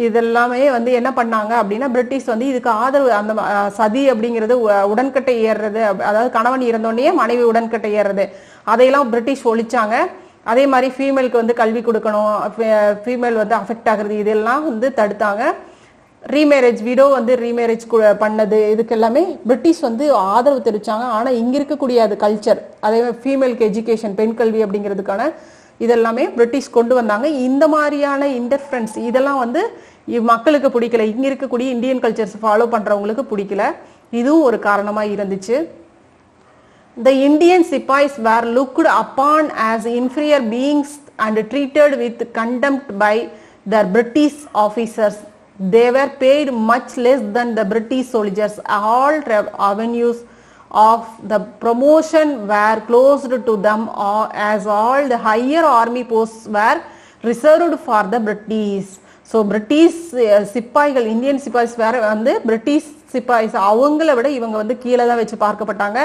இதெல்லாமே வந்து என்ன பண்ணாங்க அப்படின்னா, பிரிட்டிஷ் வந்து இதுக்கு ஆதரவு, அந்த சதி அப்படிங்கிறது உடன்கட்டை ஏறுறது, அதாவது கணவன் இறந்தோடனே மனைவி உடன்கட்டை ஏறுறது, அதையெல்லாம் பிரிட்டிஷ் ஒழிச்சாங்க. அதே மாதிரி ஃபீமேலுக்கு வந்து கல்வி கொடுக்கணும், ஃபீமேல் வந்து அஃபெக்ட் ஆகுறது, இதெல்லாம் வந்து தடுத்தாங்க. ரீமேரேஜ், விடோ வந்து ரீமேரேஜ் பண்ணது, இதுக்கு எல்லாமே பிரிட்டிஷ் வந்து ஆதரவு தெரிவிச்சாங்க. ஆனால் இங்கே இருக்கக்கூடிய அது கல்ச்சர், அதே மாதிரி ஃபீமேலுக்கு எஜுகேஷன், பெண் கல்வி அப்படிங்கிறதுக்கான இதெல்லாமே பிரிட்டிஷ் கொண்டு வந்தாங்க. இந்த மாதிரியான இன்டர்ஃபரன்ஸ் இதெல்லாம் வந்து மக்களுக்கு பிடிக்கல, இங்கே இருக்கக்கூடிய இந்தியன் கல்ச்சர்ஸ் ஃபாலோ பண்ணுறவங்களுக்கு பிடிக்கல. இதுவும் ஒரு காரணமாக இருந்துச்சு. The Indian Sepoys were looked upon as inferior beings and treated with contempt by their British officers. They were paid much less than the British soldiers. All avenues of the promotion were closed to them, as all the higher army posts were reserved for the British. So British சிப்பாய்கள், Indian sepoys வேற வந்து British sepoys அவங்கள விட இவங்க வந்து கீழே தான் வச்சு பார்க்கப்பட்டாங்க.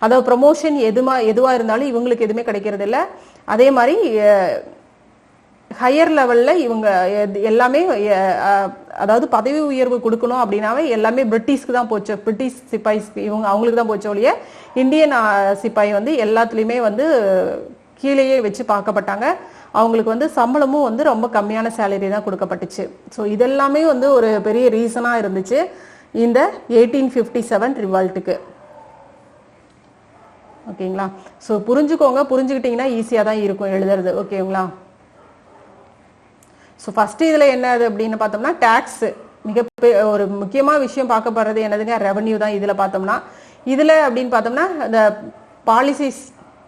அதாவது ப்ரமோஷன் எதுவாக இருந்தாலும் இவங்களுக்கு எதுவுமே கிடைக்கிறது இல்லை. அதே மாதிரி ஹையர் லெவலில் இவங்க எல்லாமே, அதாவது பதவி உயர்வு கொடுக்கணும் அப்படின்னாவே எல்லாமே பிரிட்டிஷ்க்கு தான் போச்சு, பிரிட்டிஷ் சிப்பாய்ஸ்க்கு அவங்களுக்கு தான் போச்சு ஒழிய இந்தியன் சிப்பாய் வந்து எல்லாத்துலேயுமே வந்து கீழேயே வச்சு பார்க்கப்பட்டாங்க. அவங்களுக்கு வந்து சம்பளமும் வந்து ரொம்ப கம்மியான சேலரி தான் கொடுக்கப்பட்டுச்சு. ஸோ இதெல்லாமே வந்து ஒரு பெரிய ரீசனாக இருந்துச்சு இந்த 1857 ரிவால்ட்டுக்கு. ஓகேங்களா, ஸோ புரிஞ்சுக்கோங்க, புரிஞ்சுக்கிட்டிங்கன்னா ஈஸியாக தான் இருக்கும் எழுதுறது. ஓகேங்களா, ஸோ ஃபஸ்ட்டு இதில் என்னது அப்படின்னு பார்த்தோம்னா, டேக்ஸு மிக ஒரு முக்கியமான விஷயம் பார்க்கப்படுறது என்னதுங்க, ரெவன்யூ தான். இதில் பார்த்தோம்னா இதில் அப்படின்னு பார்த்தோம்னா இந்த பாலிசிஸ்,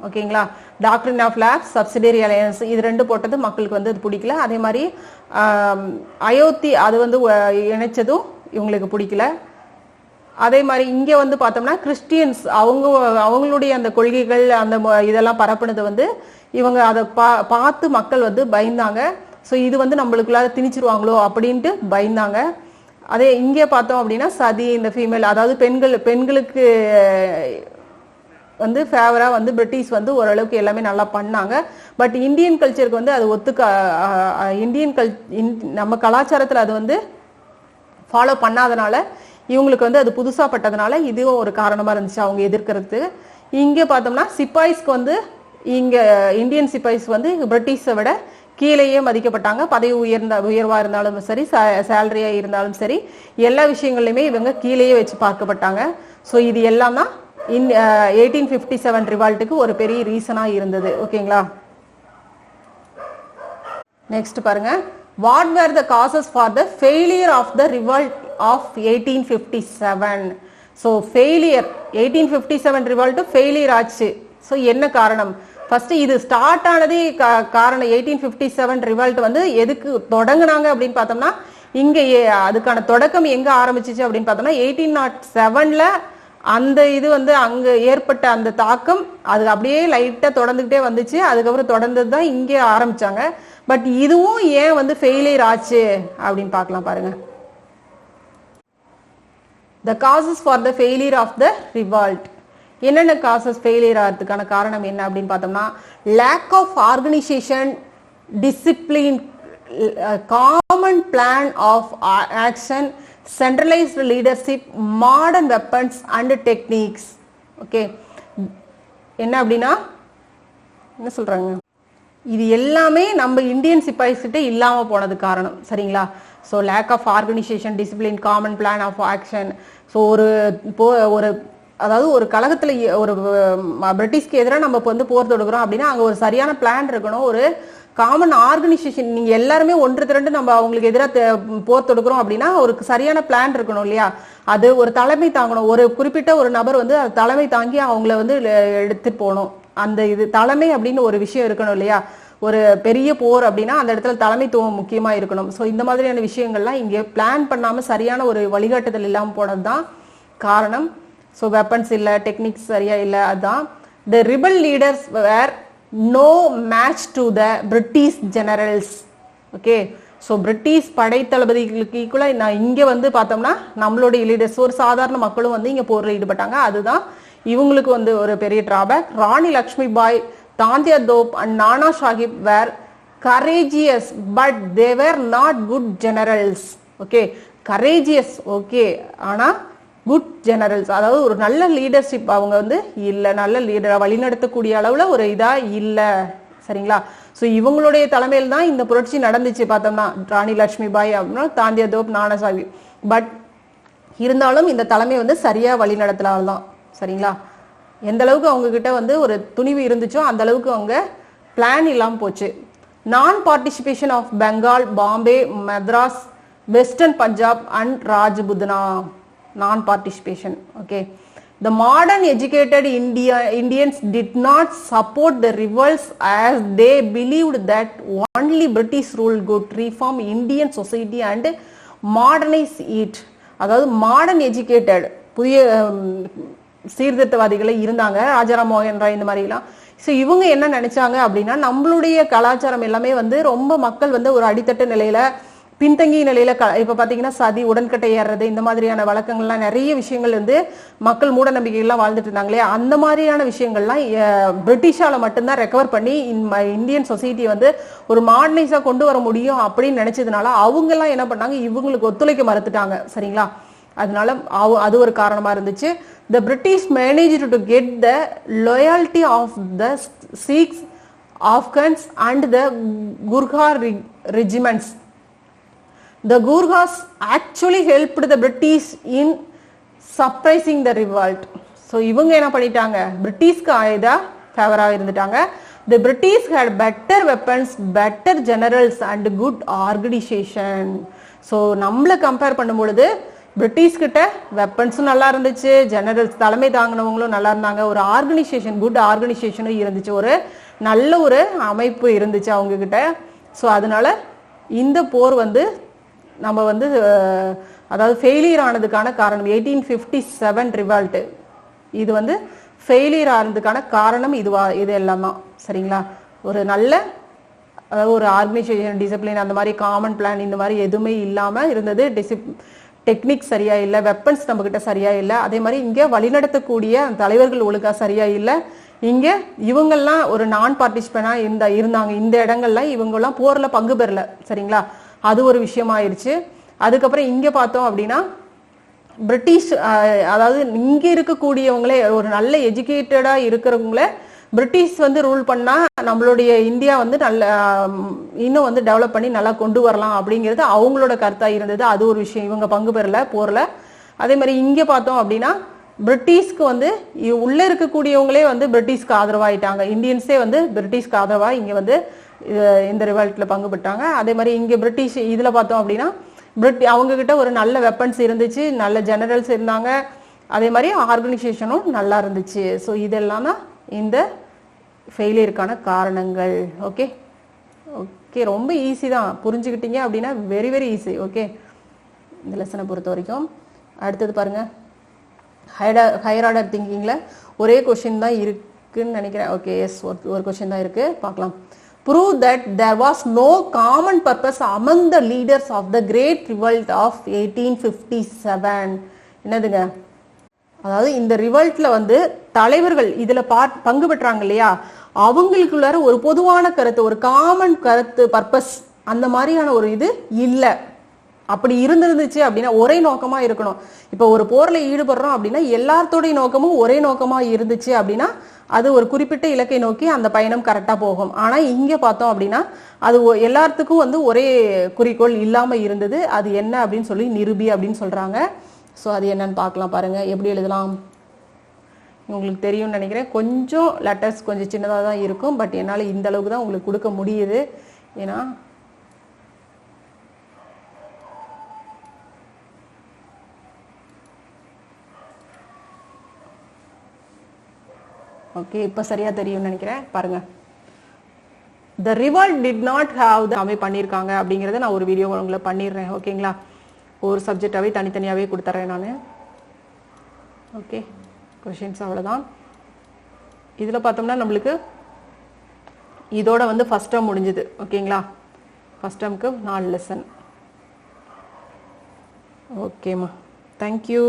ஓகேங்களா, டாக்டரின் ஆஃப் லேப்ஸ், சப்சிடரி அலையன்ஸ், இது ரெண்டு போட்டது மக்களுக்கு வந்து அது பிடிக்கல. அதே மாதிரி அயோத்தி அது வந்து இணைச்சதும் இவங்களுக்கு பிடிக்கல. அதே மாதிரி இங்கே வந்து பார்த்தோம்னா கிறிஸ்டியன்ஸ் அவங்களுடைய அந்த கொள்கைகள் அந்த இதெல்லாம் பரப்புனது வந்து இவங்க அதை பார்த்து மக்கள் வந்து பயந்தாங்க. ஸோ இது வந்து நம்மளுக்குள்ளார திணிச்சிருவாங்களோ அப்படின்ட்டு பயந்தாங்க. அதே இங்கே பார்த்தோம் அப்படின்னா சதி, இந்த ஃபீமேல், அதாவது பெண்களுக்கு வந்து ஃபேவரா வந்து பிரிட்டிஷ் வந்து ஓரளவுக்கு எல்லாமே நல்லா பண்ணாங்க. பட் இந்தியன் கல்ச்சருக்கு வந்து அது நம்ம கலாச்சாரத்தில் அது வந்து ஃபாலோ பண்ணாதனால இவங்களுக்கு வந்து அது புதுசா பட்டதுனால இதுவும் ஒரு காரணமா இருந்துச்சு அவங்க எதிர்க்கிறதுக்கு. இங்க பார்த்தோம்னா சிப்பாய்ஸ்க்கு வந்து இங்க இந்தியன் சிப்பாய்ஸ் வந்து பிரிட்டிஷை விட கீழேயே மதிக்கப்பட்டாங்க. பதவி உயர்வா இருந்தாலும் சரி, சேலரியா இருந்தாலும் சரி, எல்லா விஷயங்கள்லையுமே இவங்க கீழேயே வச்சு பார்க்கப்பட்டாங்க. ஸோ இது எல்லாம் தான் 1857 ரிவால்ட்டுக்கு ஒரு பெரிய ரீசனா இருந்தது. ஓகேங்களா? நெக்ஸ்ட் பாருங்க, what were the causes for the failure of the revolt of 1857. So failure 1857 revolt failure ஆச்சு. ஸோ என்ன காரணம்? ஃபர்ஸ்ட் இது ஸ்டார்ட் ஆனதே காரணம் 1857 ரிவால்ட் வந்து எதுக்கு தொடங்கினாங்க அப்படின்னு பார்த்தோம்னா, இங்க அதுக்கான தொடக்கம் எங்க ஆரம்பிச்சிச்சு அப்படின்னு பார்த்தோம்னா 1807ல அந்த இது வந்து அங்க ஏற்பட்ட அந்த தாக்கம் அது அப்படியே லைட்டா தொடர்ந்துகிட்டே வந்துச்சு. அதுக்கப்புறம் தொடர்ந்தது தான் இங்கே ஆரம்பிச்சாங்க. பட் இதுவும் ஏன் வந்து ஃபெயிலியர் ஆச்சு அப்படின்னு பார்க்கலாம் பாருங்க. The causes for the failure of the revolt. என்னென்ன காசஸ் ஃபெயிலியர் ஆகிறதுக்கான காரணம் என்ன அப்படின்னு பார்த்தோம்னா, lack of organisation, discipline, common plan of action, centralised leadership, modern weapons and techniques. Okay, என்ன அப்படின்னா என்ன சொல்றாங்க, இது எல்லாமே நம்ம இந்தியன் சிப்பாய்ஸ் கிட்ட இல்லாம போனது காரணம். சரிங்களா? So lack of organisation, discipline, common plan of action. So ஒரு அதாவது ஒரு கழகத்தில் ஒரு பிரிட்டிஷ்க்கு எதிராக நம்ம இப்போ வந்து போர் தொடுக்கிறோம் அப்படின்னா அங்கே ஒரு சரியான பிளான் இருக்கணும், ஒரு காமன் ஆர்கனைசேஷன். நீங்கள் எல்லாருமே ஒன்று திரண்டு நம்ம அவங்களுக்கு எதிராக போர் தொடுக்கிறோம் அப்படின்னா ஒரு சரியான பிளான் இருக்கணும் இல்லையா? அது ஒரு தலைமை தாங்கணும். ஒரு குறிப்பிட்ட ஒரு நபர் வந்து அது தலைமை தாங்கி அவங்கள வந்து எடுத்துட்டு போகணும். அந்த இது தலைமை அப்படின்னு ஒரு விஷயம் இருக்கணும் இல்லையா? ஒரு பெரிய போர் அப்படின்னா அந்த இடத்துல தலைமைத்துவம் முக்கியமாக இருக்கணும். ஸோ இந்த மாதிரியான விஷயங்கள்லாம் இங்கே பிளான் பண்ணாமல் சரியான ஒரு வழிகாட்டுதல் இல்லாமல் போனது தான் காரணம். ஸோ வெப்பன்ஸ் இல்லை, டெக்னிக்ஸ் சரியா இல்லை. அதுதான் the rebel leaders were no match to the British generals. Okay, so British படை தளபதிகளுக்கு ஈக்குவலாக நான் இங்கே வந்து பார்த்தோம்னா நம்மளுடைய லீடர்ஸ் ஒரு சாதாரண மக்களும் வந்து இங்கே போரில் ஈடுபட்டாங்க. அதுதான் இவங்களுக்கு வந்து ஒரு பெரிய drawback. Rani Lakshmi Bai, Tantia Tope and Nana Sahib were courageous but they were not good generals. Okay, courageous okay, ஆனால் குட் ஜெனரல்ஸ், அதாவது ஒரு நல்ல லீடர்ஷிப் அவங்க வந்து இல்லை, நல்ல லீடரை வழிநடத்தக்கூடிய அளவில் ஒரு இதாக இல்லை. சரிங்களா? ஸோ இவங்களுடைய தலைமையில் தான் இந்த புரட்சி நடந்துச்சு. பார்த்தோம்னா ராணி லக்ஷ்மி பாய் அப்படின்னா தாந்தியா தோப், நானா சாஹிப். பட் இருந்தாலும் இந்த தலைமை வந்து சரியாக வழி நடத்தலால்தான். சரிங்களா? எந்த அளவுக்கு அவங்க கிட்ட வந்து ஒரு துணிவு இருந்துச்சோ அந்த அளவுக்கு அவங்க பிளான் இல்லாமல் போச்சு. Non participation of Bengal, Bombay, Madras, western Punjab and Rajputana. Non-participation. Okay, the modern educated Indians did not support the revolts as they believed that only British rule could reform Indian society and modernize it. அதாவது modern educated புதிய சீர்திருத்தவாதிகளை இருந்தாங்க, ராஜாராம் மோகன் ராய் இந்த மாதிரிலாம். So இவங்க என்ன நினைச்சாங்க அப்படின்னா, நம்மளுடைய கலாச்சாரம் எல்லாமே வந்து ரொம்ப மக்கள் வந்து ஒரு அடித்தட்டு நிலையில பின்தங்கிய நிலையில இப்ப பாத்தீங்கன்னா சதி, உடன்கட்டை ஏறுறது, இந்த மாதிரியான வழக்கங்கள்லாம் நிறைய விஷயங்கள் வந்து மக்கள் மூட நம்பிக்கைகள்லாம் வாழ்ந்துட்டு இருந்தாங்களே, அந்த மாதிரியான விஷயங்கள்லாம் பிரிட்டிஷால மட்டும்தான் ரெக்கவர் பண்ணி இந்தியன் சொசைட்டியை வந்து ஒரு மாடர்னைஸா கொண்டு வர முடியும் அப்படின்னு நினைச்சதுனால அவங்க எல்லாம் என்ன பண்ணாங்க, இவங்களுக்கு ஒத்துழைக்க மறுத்துட்டாங்க. சரிங்களா? அதனால அது ஒரு காரணமா இருந்துச்சு. The British manage to get the loyalty of the Sikhs, Afghans and the Gurkha regiments. The Gurkhas actually helped the British in suppressing the revolt. So இவங்க என்ன பண்ணிட்டாங்க, பிரிட்டிஷ்க்கு ஆயுதா ஃபேவரா இருந்துட்டாங்க. The British had better weapons, better generals and good organization. So நம்மளை compare பண்ணும் பொழுது British கிட்ட வெப்பன்ஸும் நல்லா இருந்துச்சு, ஜெனரல்ஸ் தலைமை தாங்கினவங்களும் நல்லா இருந்தாங்க, ஒரு ஆர்கனைசேஷன், குட் ஆர்கனைசேஷனும் இருந்துச்சு, ஒரு நல்ல ஒரு அமைப்பு இருந்துச்சு அவங்க கிட்ட. ஸோ அதனால இந்த போர் வந்து நம்ம வந்து அதாவது ஃபெயிலியர் ஆனதுக்கான காரணம் 1857 ரிவால்ட், இது வந்து ஃபெயிலியர் ஆனதுக்கான காரணம் இது எல்லாம் தான். சரிங்களா? ஒரு நல்ல அதாவது ஒரு ஆர்கனைசேஷன், டிசிப்ளின், அந்த மாதிரி காமன் பிளான் இந்த மாதிரி எதுவுமே இல்லாமல் இருந்தது. டெக்னிக் சரியா இல்லை, வெப்பன்ஸ் நம்ம கிட்ட சரியா இல்லை. அதே மாதிரி இங்க வழிநடத்தக்கூடிய தலைவர்கள் ஒழுங்கா சரியா இல்லை. இங்க இவங்கெல்லாம் ஒரு நான் பார்ட்டிசிபெண்டா இருந்தாங்க. இந்த இடங்கள்ல இவங்கெல்லாம் போர்ல பங்கு பெறல. சரிங்களா, அது ஒரு விஷயமாயிருச்சு. அதுக்கப்புறம் இங்க பார்த்தோம் அப்படின்னா பிரிட்டிஷ், அதாவது இங்க இருக்கக்கூடியவங்களே ஒரு நல்ல எஜுகேட்டடா இருக்கிறவங்களே பிரிட்டிஷ் வந்து ரூல் பண்ணா நம்மளுடைய இந்தியா வந்து நல்ல இன்னும் வந்து டெவலப் பண்ணி நல்லா கொண்டு வரலாம் அப்படிங்கிறது அவங்களோட கருத்தா இருந்தது. அது ஒரு விஷயம். இவங்க பங்கு பெறல போர்ல. அதே மாதிரி இங்க பார்த்தோம் அப்படின்னா பிரிட்டிஷ்க்கு வந்து உள்ள இருக்கக்கூடியவங்களே வந்து பிரிட்டிஷ்க்கு ஆதரவாயிட்டாங்க. இந்தியன்ஸே வந்து பிரிட்டிஷ்க்கு ஆதரவா இங்க வந்து இந்த ரிவால்ட்ல பங்கு பெற்றாங்க. அதே மாதிரி இங்க பிரிட்டிஷ் இதுல பார்த்தோம் அப்படின்னா அவங்க கிட்ட ஒரு நல்ல வெப்பன்ஸ் இருந்துச்சு, நல்ல ஜெனரல்ஸ் இருந்தாங்க, அதே மாதிரி ஆர்கனைசேஷனும் நல்லா இருந்துச்சு. ஸோ இதெல்லாம் தான் இந்த ஃபெயிலியருக்கான காரணங்கள். ஓகே ஓகே, ரொம்ப ஈஸி தான், புரிஞ்சுக்கிட்டீங்க அப்படின்னா வெரி வெரி ஈஸி. ஓகே, இந்த லெசனை பொறுத்த வரைக்கும். அடுத்தது பாருங்க, ஹையர் ஆர்டர் திங்கிங்ல ஒரே கொஸ்டின் தான் இருக்குன்னு நினைக்கிறேன். ஓகே, எஸ், ஒரு கொஸ்டின் தான் இருக்கு, பார்க்கலாம். Prove that there was no common purpose among the leaders of the Great Revolt of 1857. என்னதுங்க, அதாவது இந்த ரிவல்ட்ல வந்து தலைவர்கள் இதுல பங்கு பெற்றாங்க இல்லையா, அவங்களுக்குள்ளார ஒரு பொதுவான கருத்து, ஒரு காமன் கருத்து, பர்பஸ் அந்த மாதிரியான ஒரு இது இல்லை. அப்படி இருந்துருந்துச்சு அப்படின்னா ஒரே நோக்கமா இருக்கணும். இப்போ ஒரு போர்ல ஈடுபடுறோம் அப்படின்னா எல்லாத்தோடைய நோக்கமும் ஒரே நோக்கமா இருந்துச்சு அப்படின்னா அது ஒரு குறிப்பிட்ட இலக்கை நோக்கி அந்த பயணம் கரெக்டா போகும். ஆனா இங்க பார்த்தோம் அப்படின்னா அது எல்லாத்துக்கும் வந்து ஒரே குறிக்கோள் இல்லாம இருந்தது. அது என்ன அப்படின்னு சொல்லி நிரூபி அப்படின்னு சொல்றாங்க. ஸோ அது என்னன்னு பார்க்கலாம். பாருங்க எப்படி எழுதலாம், உங்களுக்கு தெரியும்னு நினைக்கிறேன். கொஞ்சம் லெட்டர்ஸ் கொஞ்சம் சின்னதாக தான் இருக்கும், பட் என்னால் இந்த அளவுக்கு தான் உங்களுக்கு கொடுக்க முடியுது. ஏன்னா ஓகே, இப்போ சரியா தெரியும்னு நினைக்கிறேன். பாருங்க, த revolt did not have the அவை பண்ணியிருக்காங்க அப்படிங்கிறத நான் ஒரு வீடியோ உங்களை பண்ணிடுறேன். ஓகேங்களா, ஒரு சப்ஜெக்டாகவே தனித்தனியாகவே கொடுத்துட்றேன் நான். ஓகே, கொஷின்ஸ் அவ்வளோதான். இதில் பார்த்தோம்னா நம்மளுக்கு இதோட வந்து ஃபர்ஸ்ட் டேர்ம் முடிஞ்சுது. ஓகேங்களா, ஃபர்ஸ்ட் டேர்முக்கு 4 லெசன். ஓகேம்மா, தேங்க்யூ.